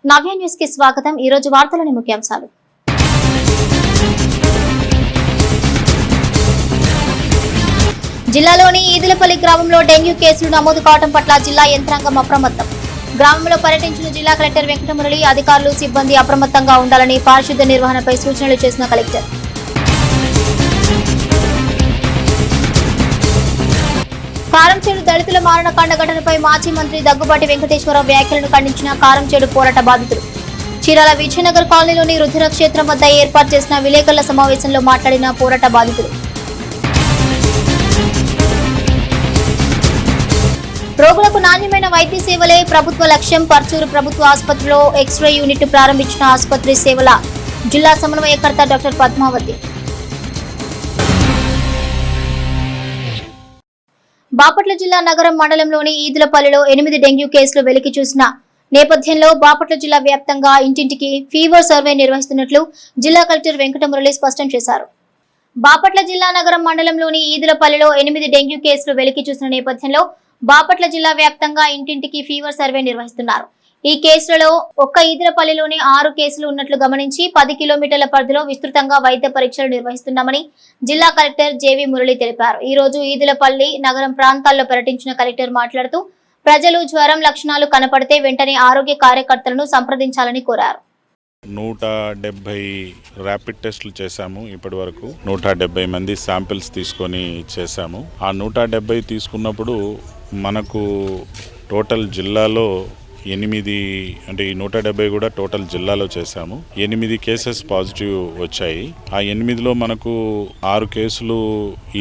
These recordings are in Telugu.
నవ్య న్యూస్ కి స్వాగతం। ఈ రోజు వార్తలోని ముఖ్యాంశాలు। జిల్లాలోని ఈదులపల్లి గ్రామంలో డెంగ్యూ కేసులు నమోదు కావడం పట్ల జిల్లా యంత్రాంగం అప్రమత్తం। గ్రామంలో పర్యటించిన జిల్లా కలెక్టర్ వెంకటమురళి అధికారులు సిబ్బంది అప్రమత్తంగా ఉండాలని పారిశుద్ధ్య నిర్వహణపై సూచనలు చేసిన కలెక్టర్। కారంచేడు దళితుల మారణకాండ ఘటనపై మాజీ మంత్రి దగ్గుబాటి వెంకటేశ్వరరావు వ్యాఖ్యలను ఖండించిన కారంచేడు పోరాట బాధితులు। చీరాల విజయనగర్ కాలనీలోని రుద్రక్షేత్రం వద్ద ఏర్పాటు చేసిన విలేకరుల సమావేశంలో మాట్లాడిన పోరాట బాధితులు। రోగులకు నాణ్యమైన వైద్య సేవలే ప్రభుత్వ లక్ష్యం। పర్చూరు ప్రభుత్వ ఆసుపత్రిలో ఎక్స్రే యూనిట్ ప్రారంభించిన ఆసుపత్రి సేవల జిల్లా సమన్వయకర్త డాక్టర్ పద్మావతి। బాపట్ల జిల్లా నగరం మండలంలోని ఈదులపల్లిలో 8 డెంగ్యూ కేసులు వెలికి చూసిన నేపథ్యంలో బాపట్ల జిల్లా వ్యాప్తంగా ఇంటింటికి ఫీవర్ సర్వే నిర్వహిస్తున్నట్లు జిల్లా కలెక్టర్ వెంకటమురళి స్పష్టం చేశారు। బాపట్ల జిల్లా నగరం మండలంలోని ఈదులపల్లిలో 8 డెంగ్యూ కేసులు వెలికి చూసిన నేపథ్యంలో బాపట్ల జిల్లా వ్యాప్తంగా ఇంటింటికి ఫీవర్ సర్వే నిర్వహిస్తున్నారు। ఈ కేసులలో ఒక్క ఈదులపల్లిలోనే 6 కేసులు ఉన్నట్లు గమనించి 10 కిలోమీటర్ల పరిధిలో విస్తృతంగా వైద్య పరీక్షలు నిర్వహిస్తున్నామని జిల్లా కలెక్టర్ జేవి మురళి తెలిపారు। ఈ రోజు ఈదులపల్లి నగరం ప్రాంతాల్లో పర్యటించిన కలెక్టర్ మాట్లాడుతూ ప్రజలు జ్వరం లక్షణాలు కనపడితే వెంటనే ఆరోగ్య కార్యకర్తలను సంప్రదించాలని కోరారు। 170 ర్యాపిడ్ టెస్టులు చేశాము। ఇప్పటి వరకు 170 మంది శాంపిల్స్ తీసుకొని చేశాము। ఆ 170 తీసుకున్నప్పుడు మనకు టోటల్ జిల్లాలో 8 అంటే ఈ 170 కూడా టోటల్ జిల్లాలో చేశాము। 8 కేసెస్ పాజిటివ్ వచ్చాయి। ఆ 8లో మనకు 6 కేసులు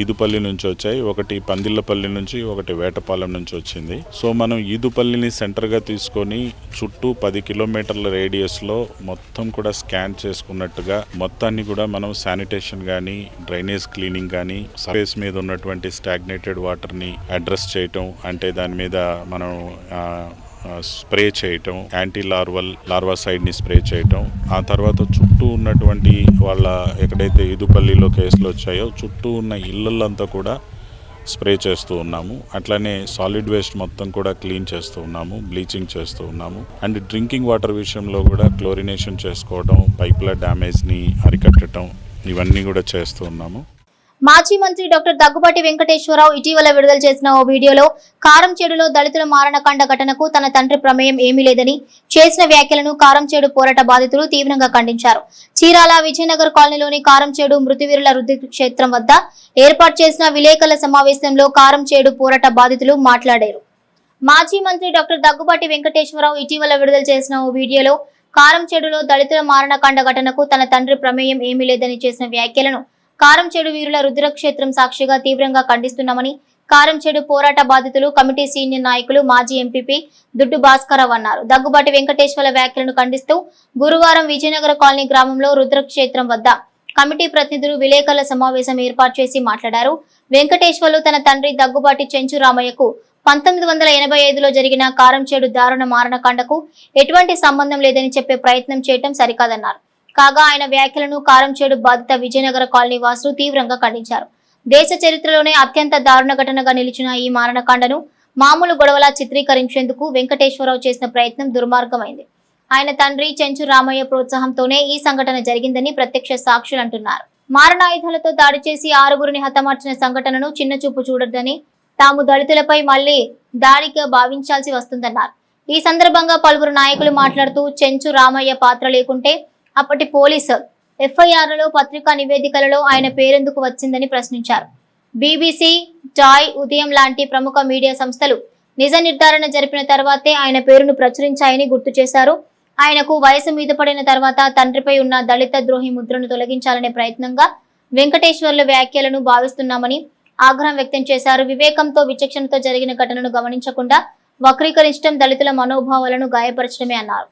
ఈదుపల్లి నుంచి వచ్చాయి, ఒకటి పందిళ్లపల్లి నుంచి, ఒకటి వేటపాలెం నుంచి వచ్చింది। సో మనం ఈదుపల్లిని సెంటర్గా తీసుకొని చుట్టూ 10 కిలోమీటర్ల రేడియస్లో మొత్తం కూడా స్కాన్ చేసుకున్నట్టుగా మొత్తాన్ని కూడా మనం శానిటేషన్ కానీ డ్రైనేజ్ క్లీనింగ్ కానీ సర్ఫేస్ మీద ఉన్నటువంటి స్టాగ్నేటెడ్ వాటర్ని అడ్రస్ చేయటం, అంటే దాని మీద మనం స్ప్రే చేయటం, యాంటీ లార్వాసైడ్ని స్ప్రే చేయటం, ఆ తర్వాత చుట్టూ ఉన్నటువంటి వాళ్ళ ఎక్కడైతే ఈదుపల్లిలో కేసులు వచ్చాయో చుట్టూ ఉన్న ఇళ్ళంతా కూడా స్ప్రే చేస్తూ ఉన్నాము। అట్లానే సాలిడ్ వేస్ట్ మొత్తం కూడా క్లీన్ చేస్తూ ఉన్నాము, బ్లీచింగ్ చేస్తూ ఉన్నాము। అండ్ డ్రింకింగ్ వాటర్ విషయంలో కూడా క్లోరినేషన్ చేసుకోవడం, పైపుల డ్యామేజ్ని అరికట్టడం, ఇవన్నీ కూడా చేస్తూ ఉన్నాము। మాజీ మంత్రి డాక్టర్ దగ్గుబాటి వెంకటేశ్వరరావు ఇటీవల విడుదల చేసిన ఓ వీడియోలో కారంచేడులో దళితుల మారణకాండ ఘటనకు తన తండ్రి ప్రమేయం ఏమీ లేదని చేసిన వ్యాఖ్యలను కారంచేడు పోరాట బాధితులు తీవ్రంగా ఖండించారు। చీరాల విజయనగర్ కాలనీలోని కారంచేడు మృతివీరుల రుద్రక్షేత్రం వద్ద ఏర్పాటు చేసిన విలేకరుల సమావేశంలో కారంచేడు పోరాట బాధితులు మాట్లాడారు। మాజీ మంత్రి డాక్టర్ దగ్గుబాటి వెంకటేశ్వరరావు ఇటీవల విడుదల చేసిన ఓ వీడియోలో కారంచేడులో దళితుల మారణకాండ ఘటనకు తన తండ్రి ప్రమేయం ఏమీ లేదని చేసిన వ్యాఖ్యలను కారంచేడు వీరుల రుద్రక్షేత్రం సాక్షిగా తీవ్రంగా ఖండిస్తున్నామని కారంచేడు పోరాట బాధితులు కమిటీ సీనియర్ నాయకులు మాజీ ఎంపీపీ దుడ్డు భాస్కరరావు అన్నారు। దగ్గుబాటి వెంకటేశ్వర వ్యాఖ్యలను ఖండిస్తూ గురువారం విజయనగర కాలనీ గ్రామంలో రుద్రక్షేత్రం వద్ద కమిటీ ప్రతినిధులు విలేకరుల సమావేశం ఏర్పాటు చేసి మాట్లాడారు। వెంకటేశ్వర్లు తన తండ్రి దగ్గుబాటి చెంచు రామయ్యకు 1985లో జరిగిన కారంచేడు దారుణ మారణకాండకు ఎటువంటి సంబంధం లేదని చెప్పే ప్రయత్నం చేయటం సరికాదన్నారు। కాగా ఆయన వ్యాఖ్యలను కారంచేడు బాధిత విజయనగర కాలనీ వాసులు తీవ్రంగా ఖండించారు। దేశ చరిత్రలోనే అత్యంత దారుణ ఘటనగా నిలిచిన ఈ మారణకాండను మామూలు గొడవలా చిత్రీకరించేందుకు వెంకటేశ్వరరావు చేసిన ప్రయత్నం దుర్మార్గమైంది। ఆయన తండ్రి చెంచు రామయ్య ప్రోత్సాహంతోనే ఈ సంఘటన జరిగిందని ప్రత్యక్ష సాక్షులు అంటున్నారు। మారణాయుధాలతో దాడి చేసి 6గురిని హతమార్చిన సంఘటనను చిన్నచూపు చూడొద్దని, తాము దళితులపై మళ్లీ దాడిగా భావించాల్సి వస్తుందన్నారు। ఈ సందర్భంగా పలువురు నాయకులు మాట్లాడుతూ చెంచు రామయ్య పాత్ర లేకుంటే అప్పటి పోలీసు ఎఫ్ఐఆర్లలో పత్రికా నివేదికలలో ఆయన పేరెందుకు వచ్చిందని ప్రశ్నించారు। బీబీసీ, జాయ్, ఉదయం లాంటి ప్రముఖ మీడియా సంస్థలు నిజ నిర్ధారణ జరిపిన తర్వాతే ఆయన పేరును ప్రచురించాయని గుర్తు చేశారు। ఆయనకు వయసు మీద పడిన తర్వాత తండ్రిపై ఉన్న దళిత ద్రోహి ముద్రను తొలగించాలనే ప్రయత్నంగా వెంకటేశ్వర్ల వ్యాఖ్యలను భావిస్తున్నామని ఆగ్రహం వ్యక్తం చేశారు। వివేకంతో విచక్షణతో జరిగిన ఘటనను గమనించకుండా వక్రీకరించడం దళితుల మనోభావాలను గాయపరచడమే అన్నారు।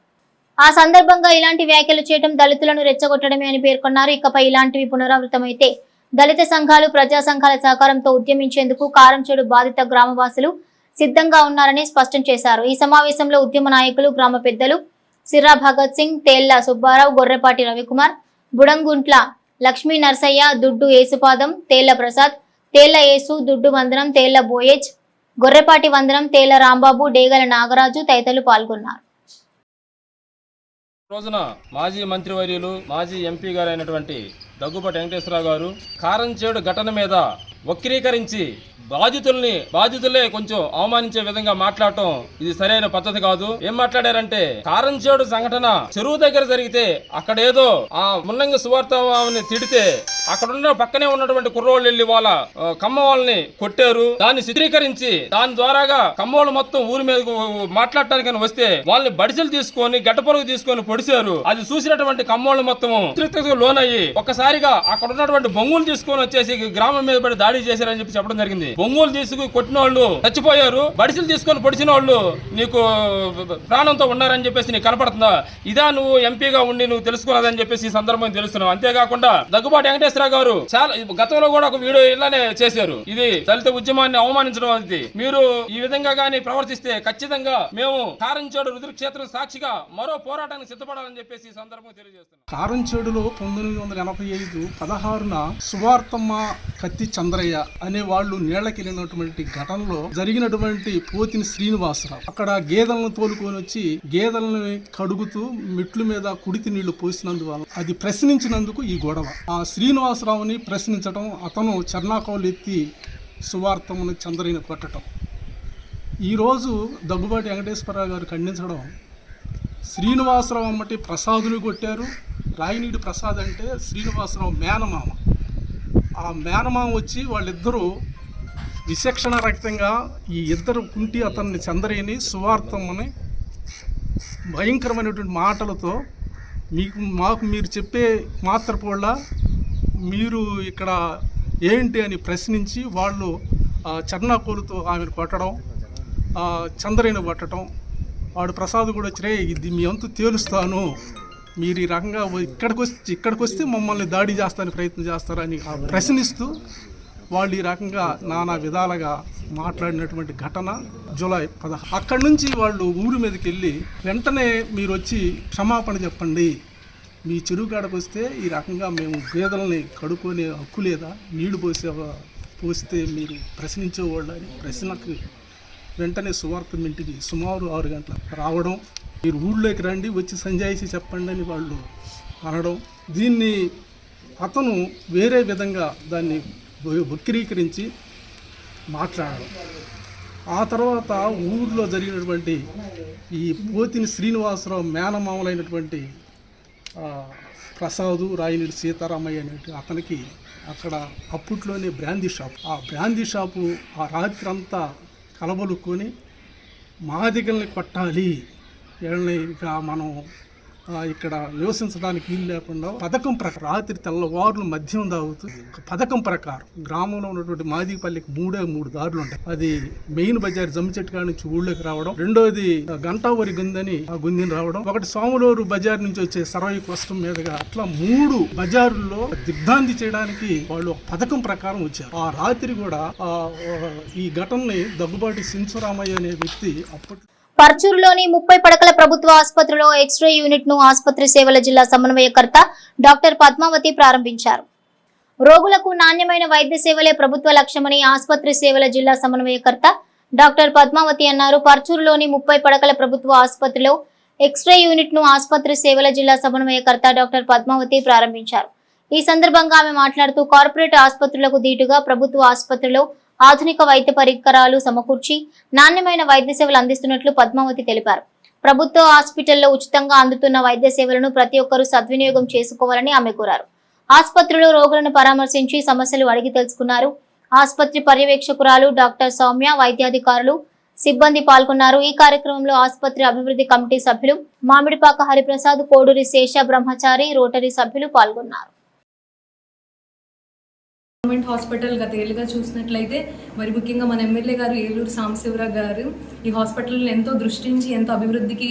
ఆ సందర్భంగా ఇలాంటి వ్యాఖ్యలు చేయడం దళితులను రెచ్చగొట్టడమే అని పేర్కొన్నారు। ఇకపై ఇలాంటివి పునరావృతమైతే దళిత సంఘాలు, ప్రజా సంఘాల సహకారంతో ఉద్యమించేందుకు కారంచేడు బాధిత గ్రామవాసులు సిద్ధంగా ఉన్నారని స్పష్టం చేశారు। ఈ సమావేశంలో ఉద్యమ నాయకులు, గ్రామ పెద్దలు సిర్రా భగత్ సింగ్, తేళ్ల సుబ్బారావు, గొర్రెపాటి రవికుమార్, బుడంగుంట్ల లక్ష్మీ నర్సయ్య, దుడ్డు యేసుపాదం, తేళ్ల ప్రసాద్, తేళ్ల యేసు, దుడ్డు వందనం, తేళ్ల బోయేజ్, గొర్రెపాటి వందనం, తేళ్ల రాంబాబు, డేగల నాగరాజు తదితరులు పాల్గొన్నారు। రోజున మాజీ మంత్రివర్యులు మాజీ ఎంపీ గారు అయినటువంటి దగ్గుబాటి వెంకటేశ్వరరావు గారు కారంచేడు ఘటన మీద వక్రీకరించి బాధితులే కొంచెం అవమానించే విధంగా మాట్లాడటం ఇది సరైన పద్ధతి కాదు. ఏం మాట్లాడారంటే కారంచేడు సంఘటన చెరువు దగ్గర జరిగితే అక్కడేదో ఆ ముల్లంగి సువార్తని తిడితే అక్కడున్న పక్కనే ఉన్నటువంటి కుర్రోళ్ళు వెళ్ళి వాళ్ళ కమ్మ వాళ్ళని కొట్టారు. దాన్ని చిత్రీకరించి దాని ద్వారాగా కమ్మోళ్ళు మొత్తం ఊరి మీద మాట్లాడటానికి వస్తే వాళ్ళని బడిసెలు తీసుకొని గడ్డపొరుగు తీసుకొని పొడిచారు. అది చూసినటువంటి కమ్మోళ్ళు మొత్తం ఉద్రిక్తతకు లోనయ్యి ఒక్కసారిగా అక్కడ ఉన్నటువంటి బొంగులు తీసుకొని వచ్చేసి గ్రామం మీద పడి దాడి చేశారని చెప్పి చెప్పడం జరిగింది. బొంగులు తీసుకుని కొట్టిన వాళ్ళు చచ్చిపోయారు, బడిసెలు తీసుకొని పొడిచిన వాళ్ళు నీకు ప్రాణంతో ఉన్నారని చెప్పేసి నీకు కనపడుతుందా? ఇదా నువ్వు ఎంపీగా ఉండి నువ్వు తెలుసుకున్నదని చెప్పేసి ఈ సందర్భంగా తెలుస్తున్నావు. అంతేకాకుండా దగ్గుబాటి వెంకటేశ్వరరావు గారు చాలా గతంలో కూడా ఒక వీడియో ఇలానే చేశారు. ఇది దళిత ఉద్యమాన్ని అవమానించడం అనేది. మీరు ఈ విధంగా గానీ ప్రవర్తిస్తే ఖచ్చితంగా మేము కారంచేడు రుద్రక్షేత్రం సాక్షిగా మరో పోరాటానికి సిద్ధపడాలని చెప్పేసి ఈ సందర్భంగా తెలియజేస్తున్నాం. కారంచేడులో 1985 16న సువార్తమ్మ కత్తి చంద్రయ్య అనే వాళ్ళు నీళ్లకెళ్ళినటువంటి ఘటనలో జరిగినటువంటి పోతిని శ్రీనివాసరావు అక్కడ గేదెలను తోలుకొని వచ్చి గేదెలను కడుగుతూ మెట్ల మీద కుడితి నీళ్లు పోసినందువల్ల అది ప్రశ్నించినందుకు ఈ గొడవ. ఆ శ్రీనివాసరావుని ప్రశ్నించడం, అతను చర్నాకౌలు ఎత్తి సువార్తమ్మను చంద్రయ్యను కొట్టడం. ఈరోజు దగ్గుబాటి వెంకటేశ్వరరావు గారు ఖండించడం, శ్రీనివాసరావు అమ్మటి ప్రసాదుని కొట్టారు. రాయినీడి ప్రసాద్ అంటే శ్రీనివాసరావు మేనమామ. ఆ మేనమామ వచ్చి వాళ్ళిద్దరూ విచక్షణ రహితంగా ఈ ఇద్దరు కుంటి అతన్ని చంద్రయ్యని సువార్తమ్మని భయంకరమైనటువంటి మాటలతో మాకు మీరు చెప్పే మాత్రపోళ్ళ మీరు ఇక్కడ ఏంటి అని ప్రశ్నించి వాళ్ళు చర్నాకోలుతో ఆమెను కొట్టడం, చంద్రయ్యను కొట్టడం. వాడు ప్రసాద్ కూడా వచ్చి ఇది మీ అంతు తేలుస్తాను, మీరు ఈ రకంగా ఇక్కడికి వస్తే మమ్మల్ని దాడి చేస్తానికి ప్రయత్నం చేస్తారని ప్రశ్నిస్తూ వాళ్ళు ఈ రకంగా నానా విధాలుగా మాట్లాడినటువంటి ఘటన జూలై 16. అక్కడి నుంచి వాళ్ళు ఊరి మీదకి వెళ్ళి వెంటనే మీరు వచ్చి క్షమాపణ చెప్పండి, మీ చెరువు కాడకు వస్తే ఈ రకంగా మేము గేదెలని కడుక్కొని హక్కు లేదా, నీళ్లు పోస్తే మీరు ప్రశ్నించేవాళ్ళు అని ప్రశ్నకు వెంటనే సువార్తం ఇంటికి సుమారు 6 గంటలకు రావడం, మీరు ఊళ్ళోకి రండి వచ్చి సంజాయిషి చెప్పండి అని వాళ్ళు అనడం. దీన్ని అతను వేరే విధంగా దాన్ని వక్రీకరించి మాట్లాడడం. ఆ తర్వాత ఊళ్ళో జరిగినటువంటి ఈ పోతిని శ్రీనివాసరావు మేనమామలైనటువంటి ప్రసాదు రాయినీడి సీతారామయ్య అనే అతనికి అక్కడ అప్పట్లోనే బ్రాందీ షాప్, ఆ బ్రాందీ షాపు ఆ రాత్రి అంతా కలబలుకొని మా దగ్గరని కొట్టాలి, ఇక మనం ఇక్కడ నివసించడానికి వీలు లేకుండా పథకం ప్రకారం రాత్రి తెల్లవారులు మద్యం తాగుతూ పథకం ప్రకారం గ్రామంలో ఉన్నటువంటి మాదిపల్లికి 3 దారులు ఉంటాయి. అది మెయిన్ బజార్ జమ్మిచెట్టు కాడ నుంచి ఊళ్ళోకి రావడం, రెండోది గంటావరి గుందని ఆ గుందిని రావడం, ఒకటి సోమలూరు బజార్ నుంచి వచ్చే సర్వై కోస్టం మీదుగా, అట్లా 3 బజారుల్లో దిగ్భ్రాంతి చేయడానికి వాళ్ళు పథకం ప్రకారం వచ్చారు. ఆ రాత్రి కూడా ఈ ఘటనని దగ్గుబాటి సించురామయ్య అనే వ్యక్తి అప్పట్లో పర్చూరులోని 30 పడకల ప్రభుత్వ ఆసుపత్రిలో ఎక్స్రే యూనిట్ ను ఆసుపత్రి సేవల జిల్లా సమన్వయకర్త డాక్టర్ పద్మావతి ప్రారంభించారు. రోగులకు నాణ్యమైన వైద్య సేవలే ప్రభుత్వ లక్ష్యమని ఆసుపత్రి సేవల జిల్లా సమన్వయకర్త డాక్టర్ పద్మావతి అన్నారు. పర్చూరులోని 30 పడకల ప్రభుత్వ ఆసుపత్రిలో ఎక్స్రే యూనిట్ ను ఆసుపత్రి సేవల జిల్లా సమన్వయకర్త డాక్టర్ పద్మావతి ప్రారంభించారు. ఈ సందర్భంగా ఆమె మాట్లాడుతూ కార్పొరేట్ ఆసుపత్రులకు దీటుగా ప్రభుత్వ ఆసుపత్రిలో ఆధునిక వైద్య పరికరాలు సమకూర్చి నాణ్యమైన వైద్య సేవలు అందిస్తున్నట్లు పద్మావతి తెలిపారు. ప్రభుత్వ హాస్పిటల్లో ఉచితంగా అందుతున్న వైద్య సేవలను ప్రతి ఒక్కరూ సద్వినియోగం చేసుకోవాలని ఆమె కోరారు. ఆసుపత్రిలో రోగులను పరామర్శించి సమస్యలు అడిగి తెలుసుకున్నారు. ఆసుపత్రి పర్యవేక్షకురాలు డాక్టర్ సౌమ్య, వైద్యాధికారులు, సిబ్బంది పాల్గొన్నారు. ఈ కార్యక్రమంలో ఆసుపత్రి అభివృద్ధి కమిటీ సభ్యులు మామిడిపాక హరిప్రసాద్, కోడూరి శేష బ్రహ్మచారి, రోటరీ సభ్యులు పాల్గొన్నారు. గవర్నమెంట్ హాస్పిటల్ గత ఏళ్ళుగా చూసినట్లయితే మరి ముఖ్యంగా మన ఎమ్మెల్యే గారు ఏలూరు సాంబశివరావు గారు ఈ హాస్పిటల్ని ఎంతో దృష్టించి ఎంతో అభివృద్ధికి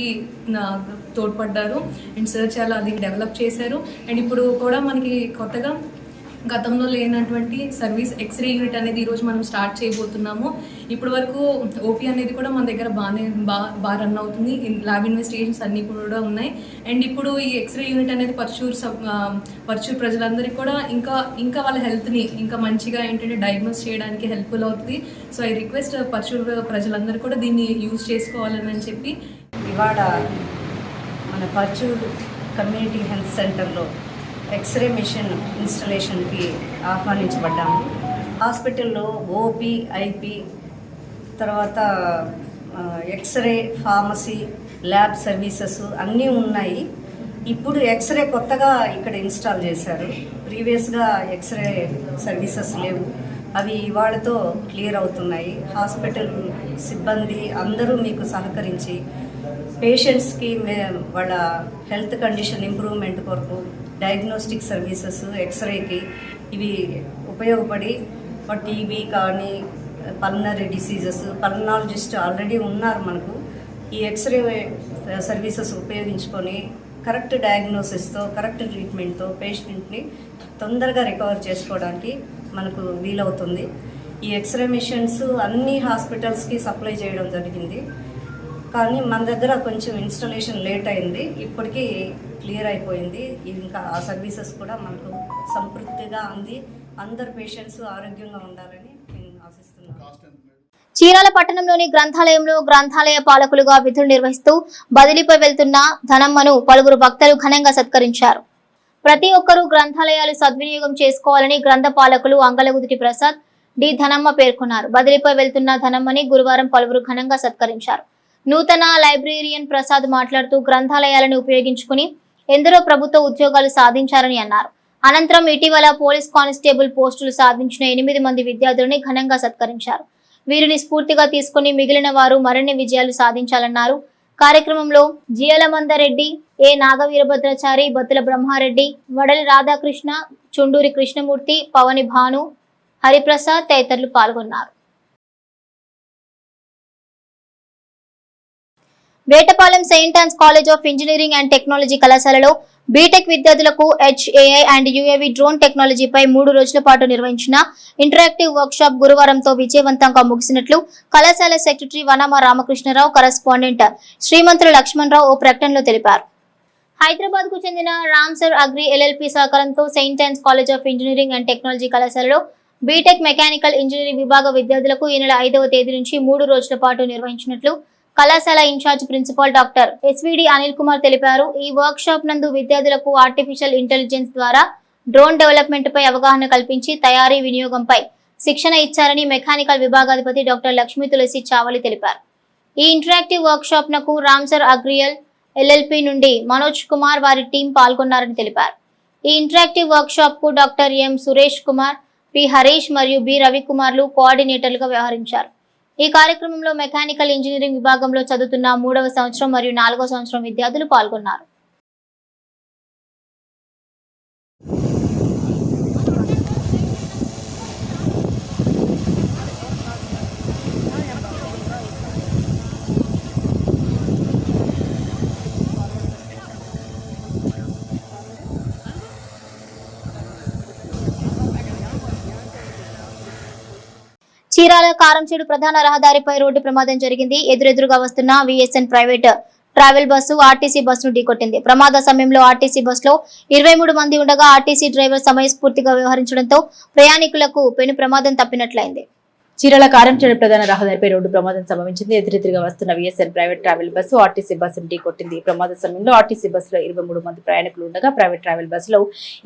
తోడ్పడ్డారు. అండ్ సార్ చాలా అది డెవలప్ చేశారు. అండ్ ఇప్పుడు కూడా మనకి కొత్తగా గతంలో లేనటువంటి సర్వీస్ ఎక్స్రే యూనిట్ అనేది ఈరోజు మనం స్టార్ట్ చేయబోతున్నాము. ఇప్పటి వరకు ఓపీ అనేది కూడా మన దగ్గర బాగా రన్ అవుతుంది. ల్యాబ్ ఇన్వెస్టిగేషన్స్ అన్నీ కూడా ఉన్నాయి. అండ్ ఇప్పుడు ఈ ఎక్స్రే యూనిట్ అనేది పర్చూర్ ప్రజలందరికీ కూడా ఇంకా వాళ్ళ హెల్త్ని ఇంకా మంచిగా ఏంటంటే డయాగ్నోస్ చేయడానికి హెల్ప్ఫుల్ అవుతుంది. సో ఐ రిక్వెస్ట్ పర్చూర్ ప్రజలందరూ కూడా దీన్ని యూజ్ చేసుకోవాలని చెప్పి ఇవాళ మన పర్చూరు కమ్యూనిటీ హెల్త్ సెంటర్లో ఎక్స్రే మిషన్ ఇన్స్టలేషన్కి ఆహ్వానించబడ్డాము. హాస్పిటల్లో ఓపీ, ఐపీ, తర్వాత ఎక్స్రే, ఫార్మసీ, ల్యాబ్ సర్వీసెస్ అన్నీ ఉన్నాయి. ఇప్పుడు ఎక్స్రే కొత్తగా ఇక్కడ ఇన్స్టాల్ చేశారు. ప్రీవియస్గా ఎక్స్రే సర్వీసెస్ లేవు. అవి ఇవాళతో క్లియర్ అవుతున్నాయి. హాస్పిటల్ సిబ్బంది అందరూ మీకు సహకరించి పేషెంట్స్కి వాళ్ళ హెల్త్ కండిషన్ ఇంప్రూవ్మెంట్ కొరకు డయాగ్నోస్టిక్ సర్వీసెస్, ఎక్స్రేకి ఇవి ఉపయోగపడి టీబీ కానీ పల్మనరీ డిసీజెస్, పల్మనాలజిస్ట్ ఆల్రెడీ ఉన్నారు మనకు. ఈ ఎక్స్రే సర్వీసెస్ ఉపయోగించుకొని కరెక్ట్ డయాగ్నోసిస్తో, కరెక్ట్ ట్రీట్మెంట్తో పేషెంట్ని తొందరగా రికవర్ చేసుకోవడానికి మనకు వీలవుతుంది. ఈ ఎక్స్రే మిషన్స్ అన్ని హాస్పిటల్స్కి సప్లై చేయడం జరిగింది. కానీ మన దగ్గర కొంచెం ఇన్స్టాలేషన్ లేట్ అయింది. ఇప్పటికీ క్లియర్ అయిపోయింది. ఇంకా ఆ సర్వీసెస్ కూడా మనకు సంతృప్తిగా అంది. అందరు పేషెంట్స్ ఆరోగ్యంగా ఉండాలని నేను ఆశిస్తున్నాను. చీరాల పట్టణంలోని గ్రంథాలయంలో గ్రంథాలయ పాలకులుగా విధులు నిర్వహిస్తూ బదిలీపై వెళ్తున్న ధనమ్మను పలువురు భక్తులు ఘనంగా సత్కరించారు. ప్రతి ఒక్కరూ గ్రంథాలయాలు సద్వినియోగం చేసుకోవాలని గ్రంథ పాలకులు అంగలగుదిటి ప్రసాద్ డి ధనమ్మ పేర్కొన్నారు. బదిలీపై వెళ్తున్న ధనమ్మని గురువారం పలువురు ఘనంగా సత్కరించారు. నూతన లైబ్రేరియన్ ప్రసాద్ మాట్లాడుతూ గ్రంథాలయాలను ఉపయోగించుకుని ఎందరో ప్రభుత్వ ఉద్యోగాలు సాధించారని అన్నారు. అనంతరం ఇటీవల పోలీస్ కానిస్టేబుల్ పోస్టులు సాధించిన 8 మంది విద్యార్థులని ఘనంగా సత్కరించారు. వీరిని స్ఫూర్తిగా తీసుకుని మిగిలిన వారు మరిన్ని విజయాలు సాధించాలన్నారు. కార్యక్రమంలో జియలమందరెడ్డి, ఏ నాగవీరభద్రాచారి, బత్తుల బ్రహ్మారెడ్డి, వడలి రాధాకృష్ణ, చుండూరి కృష్ణమూర్తి, పవని భాను, హరిప్రసాద్ తదితరులు పాల్గొన్నారు. Vetapalem Saint Ann's college of engineering and technology కళాశాలలో బీటెక్ విద్యార్థులకు HAI అండ్ UAV డ్రోన్ టెక్నాలజీపై 3 రోజుల పాటు నిర్వహించిన ఇంటరాక్టివ్ వర్క్షాప్ గురువారంతో విజయవంతంగా ముగిసినట్లు కళాశాల సెక్రటరీ వనామ రామకృష్ణరావు, కరెస్పాండెంట్ శ్రీమంతుల లక్ష్మణరావు ఓ ప్రకటనలో తెలిపారు. హైదరాబాద్ కు చెందిన రామ్సర్ అగ్రి LLP సహకారంతో Saint Ann's college of engineering and technology కళాశాలలో బీటెక్ మెకానికల్ ఇంజనీరింగ్ విభాగ విద్యార్థులకు ఈ నెల 5వ తేదీ నుంచి 3 రోజుల పాటు నిర్వహించినట్లు కళాశాల incharge principal doctor SVD Anil Kumar తెలిపారు. ఈ వర్క్ షాప్ నందు విద్యార్థులకు ఆర్టిఫిషియల్ ఇంటెలిజెన్స్ ద్వారా డ్రోన్ డెవలప్మెంట్ పై అవగాహన కల్పించి తయారీ వినియోగంపై శిక్షణ ఇచ్చారని మెకానికల్ విభాగాధిపతి డాక్టర్ లక్ష్మీ తులసి చావలి తెలిపారు. ఈ ఇంటరాక్టివ్ వర్క్ షాప్ నకు రామ్సర్ అగ్రియల్ LLP నుండి మనోజ్ కుమార్ వారి టీం పాల్గొన్నారని తెలిపారు. ఈ ఇంటరాక్టివ్ వర్క్ షాప్ కు doctor M Suresh Kumar, P Harish మరియు బి రవికుమార్లు కోఆర్డినేటర్లుగా వ్యవహరించారు. ఈ కార్యక్రమంలో మెకానికల్ ఇంజనీరింగ్ విభాగంలో చదువుతున్న 3వ సంవత్సరం మరియు 4వ సంవత్సరం విద్యార్థులు పాల్గొన్నారు. చీరాల కారంచేడు ప్రధాన రహదారిపై రోడ్డు ప్రమాదం జరిగింది. ఎదురెదురుగా వస్తున్న VSN private travel bus RTC బస్సును ఢీకొట్టింది. ప్రమాద సమయంలో ఆర్టీసీ బస్సులో 23 మంది ఉండగా ఆర్టీసీ డ్రైవర్ సమయస్ఫూర్తిగా వ్యవహరించడంతో ప్రయాణికులకు పెను ప్రమాదం తప్పినట్లయింది. చీరాల కారంచేడు ప్రధాన రహదారిపై రోడ్డు ప్రమాదం సంభవించింది. ఎదురెదురుగా వస్తున్న VSN private travel bus RTC బస్సును ఢీకొట్టింది. ప్రమాద సమయంలో ఆర్టీసీ బస్సులో 23 మంది ప్రయాణికులు ఉండగా ప్రైవేట్ ట్రావెల్ బస్సులో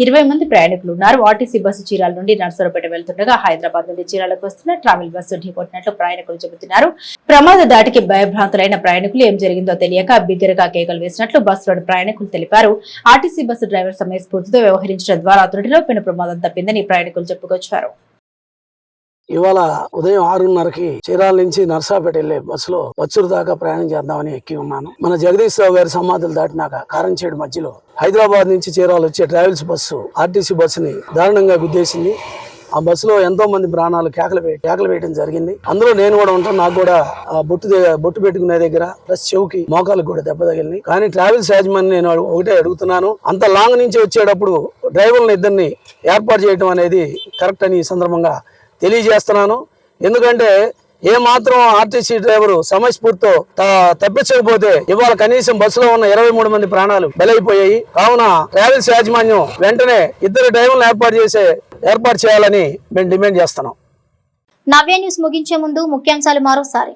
20 మంది ప్రయాణికులు ఉన్నారు. ఆర్టీసీ బస్సు చీరాల నుండి నర్సరావుపేట వెళ్తుండగా హైదరాబాద్ నుండి చీరాలకు వస్తున్న ట్రావెల్ బస్సు ఢీకొట్టినట్లు ప్రయాణికులు చెబుతున్నారు. ప్రమాద దాటికి భయభ్రాంతులైన ప్రయాణికులు ఏం జరిగిందో తెలియక బిగ్గరగా కేకలు వేసినట్లు బస్సులోని ప్రయాణికులు తెలిపారు. ఆర్టీసీ బస్సు డ్రైవర్ సమయస్ఫూర్తితో వ్యవహరించడం ద్వారా అతడిలో పెను ప్రమాదం తప్పిందని ప్రయాణికులు చెప్పుకొచ్చారు. ఇవాళ ఉదయం 6:30కి చీరాల నుంచి నర్సాపేట వెళ్లే బస్సులో వచ్చూరు దాకా ప్రయాణం చేద్దామని ఎక్కి ఉన్నాను. మన జగదీష్ రావు గారి సమాధులు దాటినాక కారంచేడు మధ్యలో హైదరాబాద్ నుంచి చీరాల వచ్చే ట్రావెల్స్ బస్సు ఆర్టీసీ బస్సుని దారుణంగా గుద్దేసింది. ఆ బస్సులో ఎంతో మంది ప్రాణాలు కేకలు వేయడం జరిగింది. అందులో నేను కూడా ఉంటాను. నాకు కూడా బొట్టు పెట్టుకునే దగ్గర ప్లస్ చెవుకి మోకాలకు కూడా దెబ్బ తగిలింది. కానీ ట్రావెల్స్ యాజమాన్యం నేను ఒకటే అడుగుతున్నాను, అంత లాంగ్ నుంచి వచ్చేటప్పుడు డ్రైవర్లను ఇద్దరిని ఏర్పాటు చేయడం అనేది కరెక్ట్ అని ఈ సందర్భంగా తెలియజేస్తున్నాను. ఎందుకంటే ఏ మాత్రం ఆర్టీసీ డ్రైవరు సమయస్ఫూర్తితో తప్పించకపోతే ఇవాళ కనీసం బస్సులో ఉన్న 23 మంది ప్రాణాలు బలైపోయాయి. కావున ట్రావెల్స్ యాజమాన్యం వెంటనే 2 డ్రైవర్లను ఏర్పాటు చేయాలని మేము డిమాండ్ చేస్తున్నాం. నవ్య న్యూస్ ముగించే ముందు ముఖ్యాంశాలు మరోసారి.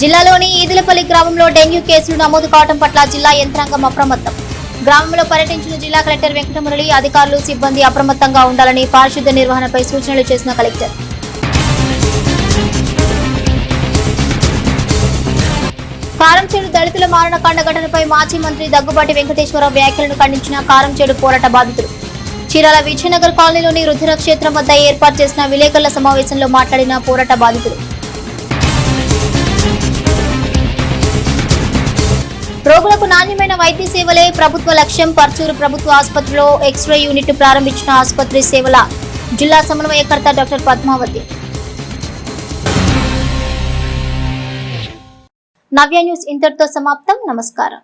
జిల్లాలోని ఈదులపల్లి గ్రామంలో డెంగ్యూ కేసులు నమోదు కావడం పట్ల జిల్లా యంత్రాంగం అప్రమత్తం. గ్రామంలో పర్యటించిన జిల్లా కలెక్టర్ వెంకటమురళి అధికారులు సిబ్బంది అప్రమత్తంగా ఉండాలని పారిశుద్ధ్య నిర్వహణపై సూచనలు చేసిన కలెక్టర్. కారంచేడు దళితుల మారణకాండ ఘటనపై మాజీ మంత్రి దగ్గుబాటి వెంకటేశ్వరరావు వ్యాఖ్యలను ఖండించిన కారంచేడు పోరాట బాధితులు. చీరాల విజయనగర్ కాలనీలోని రుద్రక్షేత్రం వద్ద ఏర్పాటు చేసిన విలేకరుల సమావేశంలో మాట్లాడిన పోరాట బాధితులు. రోగులకు నాణ్యమైన వైద్య సేవలే ప్రభుత్వ లక్ష్యం. పర్చూరు ప్రభుత్వ ఆసుపత్రిలో ఎక్స్రే యూనిట్ ప్రారంభించిన ఆసుపత్రి సేవల జిల్లా సమన్వయకర్త డాక్టర్ పద్మావతి. నవ్య న్యూస్ ఇంతటితో సమాప్తం. నమస్కారం.